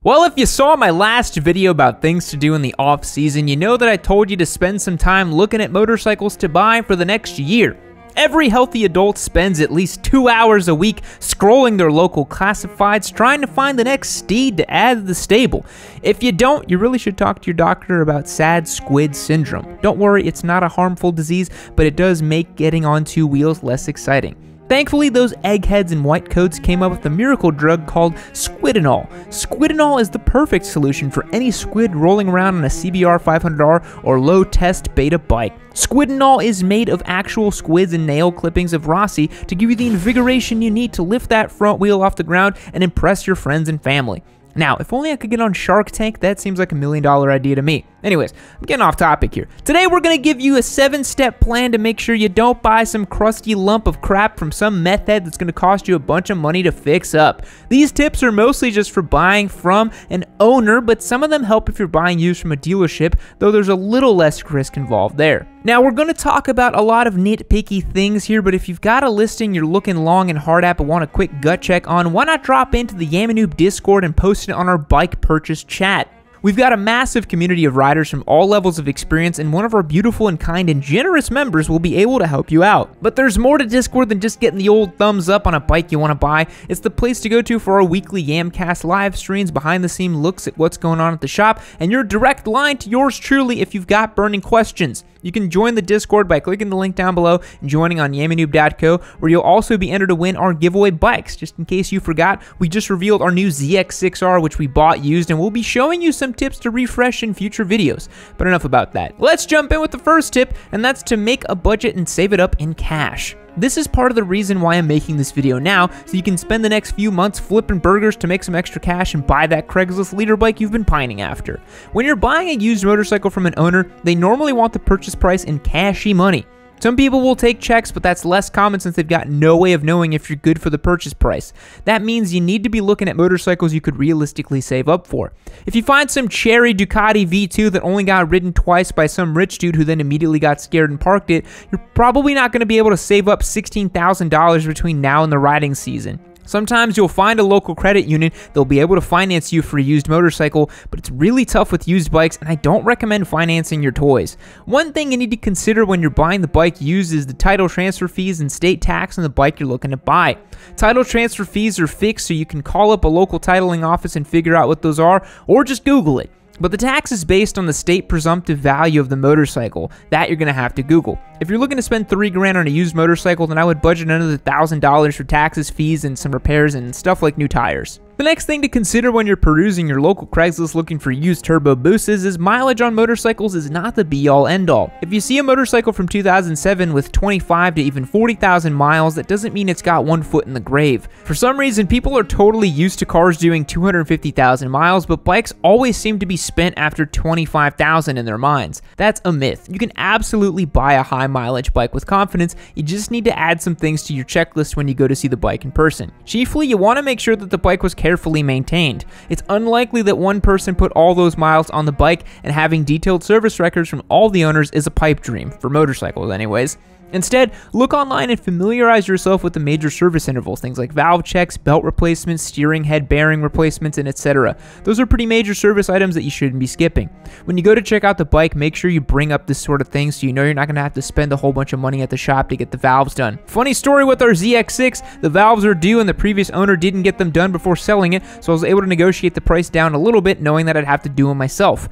Well, if you saw my last video about things to do in the off season, you know that I told you to spend some time looking at motorcycles to buy for the next year. Every healthy adult spends at least 2 hours a week scrolling their local classifieds trying to find the next steed to add to the stable. If you don't, you really should talk to your doctor about sad squid syndrome. Don't worry, it's not a harmful disease, but it does make getting on two wheels less exciting. Thankfully, those eggheads and white coats came up with a miracle drug called squidinol. Squidinol is the perfect solution for any squid rolling around on a CBR 500R or low-test beta bike. Squidinol is made of actual squids and nail clippings of Rossi to give you the invigoration you need to lift that front wheel off the ground and impress your friends and family. Now, if only I could get on Shark Tank, that seems like $1 million idea to me. Anyways, I'm getting off topic here. Today, we're going to give you a 7-step plan to make sure you don't buy some crusty lump of crap from some meth head that's going to cost you a bunch of money to fix up. These tips are mostly just for buying from an owner, but some of them help if you're buying used from a dealership, though there's a little less risk involved there. Now, we're going to talk about a lot of nitpicky things here, but if you've got a listing you're looking long and hard at but want a quick gut check on, why not drop into the Yammie Noob Discord and post it on our bike purchase chat? We've got a massive community of riders from all levels of experience, and one of our beautiful and kind and generous members will be able to help you out. But there's more to Discord than just getting the old thumbs up on a bike you want to buy. It's the place to go to for our weekly Yamcast live streams, behind-the-scenes looks at what's going on at the shop, and your direct line to yours truly if you've got burning questions. You can join the Discord by clicking the link down below and joining on YammieNoob.co, where you'll also be entered to win our giveaway bikes. Just in case you forgot, we just revealed our new ZX6R, which we bought used, and we'll be showing you some tips to refresh in future videos. But enough about that. Let's jump in with the first tip, and that's to make a budget and save it up in cash. This is part of the reason why I'm making this video now, so you can spend the next few months flipping burgers to make some extra cash and buy that Craigslist leader bike you've been pining after. When you're buying a used motorcycle from an owner, they normally want the purchase price in cashy money. Some people will take checks, but that's less common since they've got no way of knowing if you're good for the purchase price. That means you need to be looking at motorcycles you could realistically save up for. If you find some cherry Ducati V2 that only got ridden twice by some rich dude who then immediately got scared and parked it, you're probably not going to be able to save up $16,000 between now and the riding season. Sometimes you'll find a local credit union that'll be able to finance you for a used motorcycle, but it's really tough with used bikes, and I don't recommend financing your toys. One thing you need to consider when you're buying the bike used is the title transfer fees and state tax on the bike you're looking to buy. Title transfer fees are fixed, so you can call up a local titling office and figure out what those are, or just Google it. But the tax is based on the state presumptive value of the motorcycle. That you're going to have to Google. If you're looking to spend $3 grand on a used motorcycle, then I would budget another $1,000 for taxes, fees, and some repairs and stuff like new tires. The next thing to consider when you're perusing your local Craigslist looking for used turbo boosas is mileage on motorcycles is not the be-all end-all. If you see a motorcycle from 2007 with 25 to even 40,000 miles, that doesn't mean it's got one foot in the grave. For some reason, people are totally used to cars doing 250,000 miles, but bikes always seem to be spent after 25,000 in their minds. That's a myth. You can absolutely buy a high mileage bike with confidence. You just need to add some things to your checklist when you go to see the bike in person. Chiefly, you want to make sure that the bike was carefully maintained. It's unlikely that one person put all those miles on the bike, and having detailed service records from all the owners is a pipe dream, for motorcycles anyways. Instead, look online and familiarize yourself with the major service intervals, things like valve checks, belt replacements, steering head bearing replacements, and etc. Those are pretty major service items that you shouldn't be skipping. When you go to check out the bike, make sure you bring up this sort of thing so you know you're not going to have to spend a whole bunch of money at the shop to get the valves done. Funny story with our ZX6, the valves are due and the previous owner didn't get them done before selling it, so I was able to negotiate the price down a little bit knowing that I'd have to do them myself.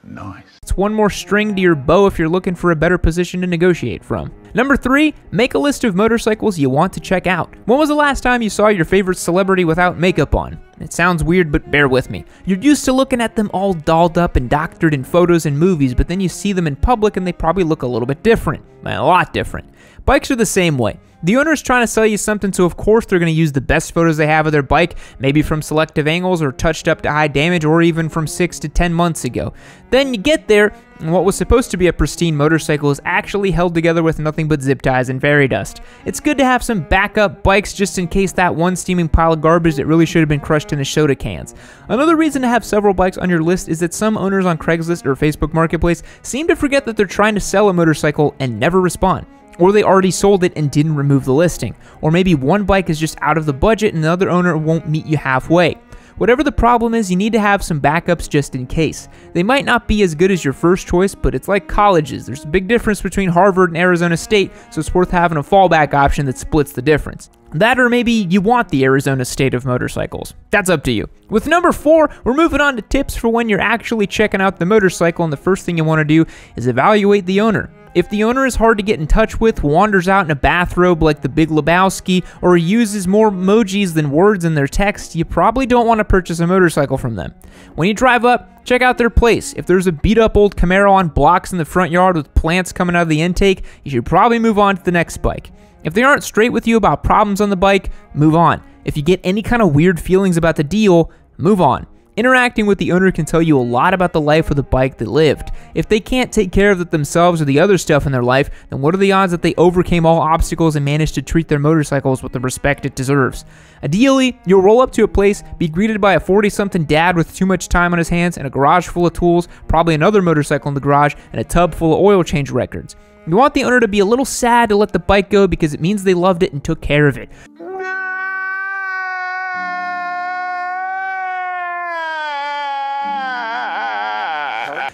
Nice. It's one more string to your bow if you're looking for a better position to negotiate from. Number 3, make a list of motorcycles you want to check out. When was the last time you saw your favorite celebrity without makeup on? It sounds weird, but bear with me. You're used to looking at them all dolled up and doctored in photos and movies, but then you see them in public and they probably look a little bit different. A lot different. Bikes are the same way. The owner is trying to sell you something, so of course they're going to use the best photos they have of their bike, maybe from selective angles or touched up to high damage, or even from 6 to 10 months ago. Then you get there, and what was supposed to be a pristine motorcycle is actually held together with nothing but zip ties and fairy dust. It's good to have some backup bikes just in case that one steaming pile of garbage that really should have been crushed into soda cans. Another reason to have several bikes on your list is that some owners on Craigslist or Facebook Marketplace seem to forget that they're trying to sell a motorcycle and never respond. or they already sold it and didn't remove the listing, or maybe one bike is just out of the budget and the other owner won't meet you halfway. Whatever the problem is, you need to have some backups just in case. They might not be as good as your first choice, but it's like colleges. There's a big difference between Harvard and Arizona State, so it's worth having a fallback option that splits the difference. That, or maybe you want the Arizona State of motorcycles. That's up to you. With number 4, we're moving on to tips for when you're actually checking out the motorcycle, and the first thing you want to do is evaluate the owner. If the owner is hard to get in touch with, wanders out in a bathrobe like the Big Lebowski, or uses more emojis than words in their text, you probably don't want to purchase a motorcycle from them. When you drive up, check out their place. If there's a beat-up old Camaro on blocks in the front yard with plants coming out of the intake, you should probably move on to the next bike. If they aren't straight with you about problems on the bike, move on. If you get any kind of weird feelings about the deal, move on. Interacting with the owner can tell you a lot about the life of the bike they lived. If they can't take care of it themselves or the other stuff in their life, then what are the odds that they overcame all obstacles and managed to treat their motorcycles with the respect it deserves? Ideally, you'll roll up to a place, be greeted by a 40-something dad with too much time on his hands and a garage full of tools, probably another motorcycle in the garage, and a tub full of oil change records. You want the owner to be a little sad to let the bike go because it means they loved it and took care of it.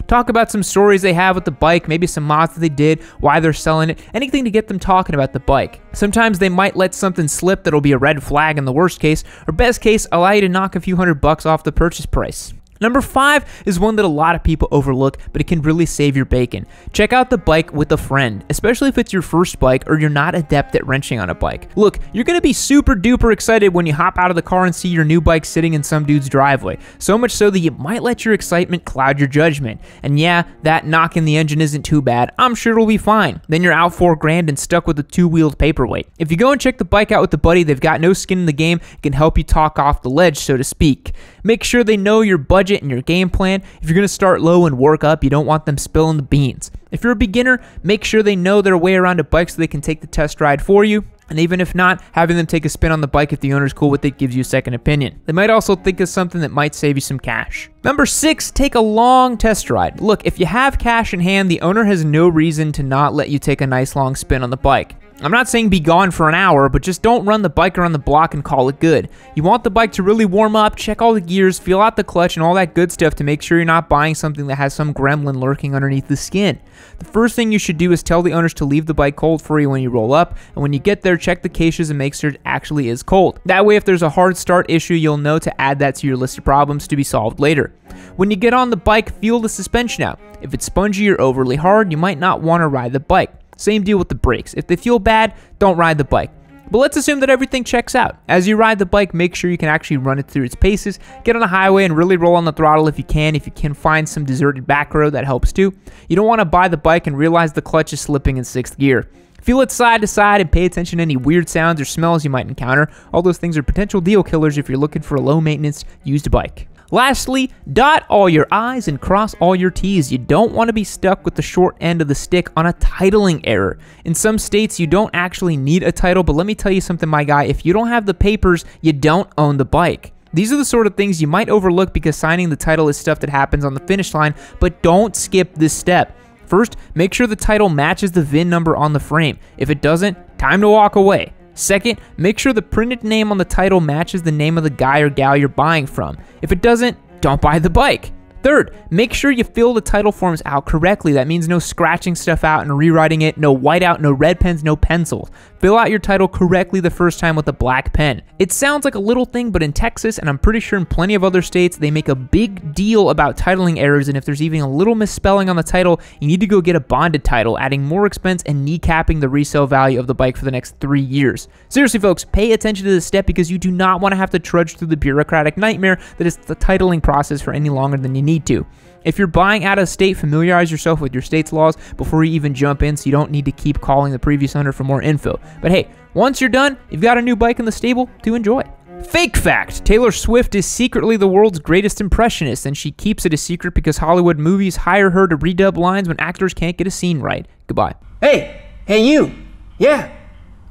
Talk about some stories they have with the bike, maybe some mods that they did, why they're selling it, anything to get them talking about the bike. Sometimes they might let something slip that'll be a red flag in the worst case, or best case, allow you to knock a few $100 off the purchase price. Number 5 is one that a lot of people overlook, but it can really save your bacon. Check out the bike with a friend, especially if it's your first bike or you're not adept at wrenching on a bike. Look, you're gonna be super duper excited when you hop out of the car and see your new bike sitting in some dude's driveway. So much so that you might let your excitement cloud your judgment. And yeah, that knock in the engine isn't too bad. I'm sure it'll be fine. Then you're out $4,000 and stuck with a 2-wheeled paperweight. If you go and check the bike out with a buddy, they've got no skin in the game, it can help you talk off the ledge, so to speak. Make sure they know your budget and your game plan. If you're going to start low and work up, you don't want them spilling the beans. If you're a beginner, make sure they know their way around a bike so they can take the test ride for you. And even if not, having them take a spin on the bike if the owner's cool with it gives you a second opinion. They might also think of something that might save you some cash. Number 6, take a long test ride. Look, if you have cash in hand, the owner has no reason to not let you take a nice long spin on the bike. I'm not saying be gone for an hour, but just don't run the bike around the block and call it good. You want the bike to really warm up, check all the gears, feel out the clutch, and all that good stuff to make sure you're not buying something that has some gremlin lurking underneath the skin. The first thing you should do is tell the owners to leave the bike cold for you when you roll up, and when you get there, check the caches and make sure it actually is cold. That way, if there's a hard start issue, you'll know to add that to your list of problems to be solved later. When you get on the bike, feel the suspension out. If it's spongy or overly hard, you might not want to ride the bike. Same deal with the brakes. If they feel bad, don't ride the bike. But let's assume that everything checks out. As you ride the bike, make sure you can actually run it through its paces, get on a highway and really roll on the throttle if you can. If you can find some deserted back road, that helps too. You don't want to buy the bike and realize the clutch is slipping in 6th gear. Feel it side to side and pay attention to any weird sounds or smells you might encounter. All those things are potential deal killers if you're looking for a low maintenance used bike. Lastly, dot all your I's and cross all your T's. You don't want to be stuck with the short end of the stick on a titling error. In some states, you don't actually need a title, but let me tell you something, my guy. If you don't have the papers, you don't own the bike. These are the sort of things you might overlook because signing the title is stuff that happens on the finish line, but don't skip this step. First, make sure the title matches the VIN number on the frame. If it doesn't, time to walk away. Second, make sure the printed name on the title matches the name of the guy or gal you're buying from. If it doesn't, don't buy the bike. Third, make sure you fill the title forms out correctly. That means no scratching stuff out and rewriting it, no whiteout, no red pens, no pencils. Fill out your title correctly the first time with a black pen. It sounds like a little thing, but in Texas, and I'm pretty sure in plenty of other states, they make a big deal about titling errors, and if there's even a little misspelling on the title, you need to go get a bonded title, adding more expense and kneecapping the resale value of the bike for the next 3 years. Seriously, folks, pay attention to this step because you do not want to have to trudge through the bureaucratic nightmare that is the titling process for any longer than you need to. If you're buying out of state, familiarize yourself with your state's laws before you even jump in so you don't need to keep calling the previous owner for more info. But hey, once you're done, you've got a new bike in the stable to enjoy. Fake fact: Taylor Swift is secretly the world's greatest impressionist, and she keeps it a secret because Hollywood movies hire her to redub lines when actors can't get a scene right. Goodbye. Hey you. Yeah.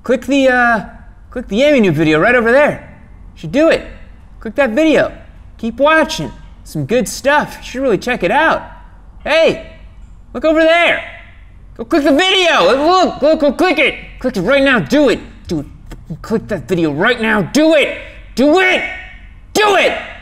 Click the Yammie Noob video right over there. You should do it. Click that video. Keep watching. Some good stuff. You should really check it out. Hey, look over there. Go click the video. Look, go click it. Click it right now. Do it. Do it. Click that video right now. Do it. Do it. Do it.